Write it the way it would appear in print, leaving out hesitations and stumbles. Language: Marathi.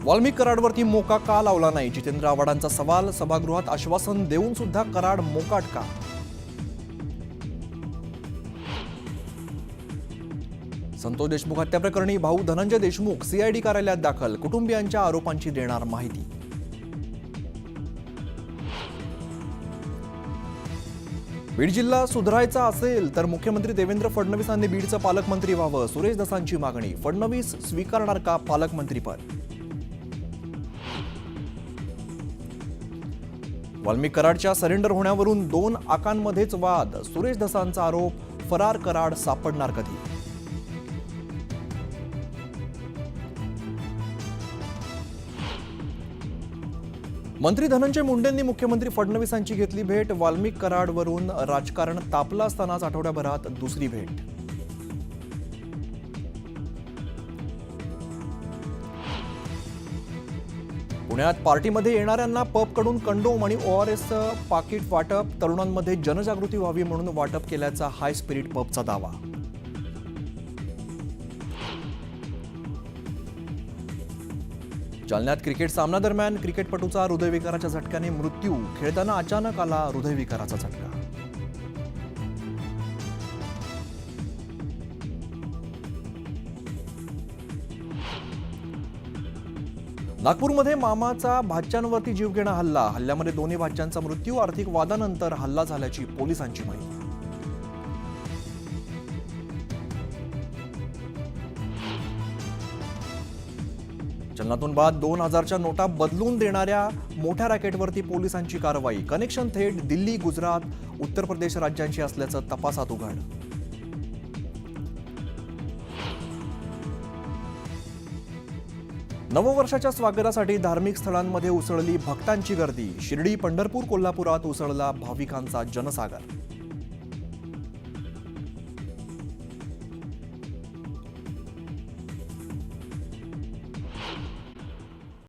वाल्मिक कराडवरती मोका का लावला नाही? जितेंद्र आव्हाडांचा सवाल. सभागृहात आश्वासन देऊन सुद्धा कराड मोकाट का? संतोष देशमुख हत्या प्रकरणी भाऊ धनंजय देशमुख सीआयडी कार्यालयात दाखल. कुटुंबियांच्या आरोपांची देणार माहिती. बीड जिल्हा सुधारायचा असेल तर मुख्यमंत्री देवेंद्र फडणवीसांनी बीडचं पालकमंत्री व्हावं. सुरेश दसांची मागणी. फडणवीस स्वीकारणार का पालकमंत्रीपद? वाल्मिक कराडच्या सरेंडर होण्यावरून 2 आकांमध्येच वाद. सुरेश दसांचा आरोप. फरार कराड सापडणार कधी? मंत्री धनंजय मुंडेंनी मुख्यमंत्री फडणवीसांची घेतली भेट. वाल्मिक कराडवरून राजकारण तापलं असतानाच आठवड्याभरात दुसरी भेट. पुण्यात पार्टीमध्ये येणाऱ्यांना पबकडून कंडोम आणि ORS पाकिट वाटप. तरुणांमध्ये जनजागृती व्हावी म्हणून वाटप केल्याचा हाय स्पिरिट पबचा दावा. जालन्यात क्रिकेट सामन्यादरम्यान क्रिकेटपटूचा हृदयविकाराच्या झटक्याने मृत्यू. खेळताना अचानक आला हृदयविकाराचा झटका. नागपूरमध्ये मामाचा भाच्यांवरती जीवघेणा हल्ला. हल्ल्यामध्ये दोन्ही भाच्यांचा मृत्यू. आर्थिक वादानंतर हल्ला झाल्याची पोलिसांची माहिती. चलनातून बाद 2000च्या नोटा बदलून देणाऱ्या मोठ्या रॅकेटवरती पोलिसांची कारवाई. कनेक्शन थेट दिल्ली, गुजरात, उत्तर प्रदेश राज्यांची असल्याचं तपासात उघड. नववर्षाच्या स्वागतासाठी धार्मिक स्थळांमध्ये उसळली भक्तांची गर्दी. शिर्डी, पंढरपूर, कोल्हापुरात उसळला भाविकांचा जनसागर.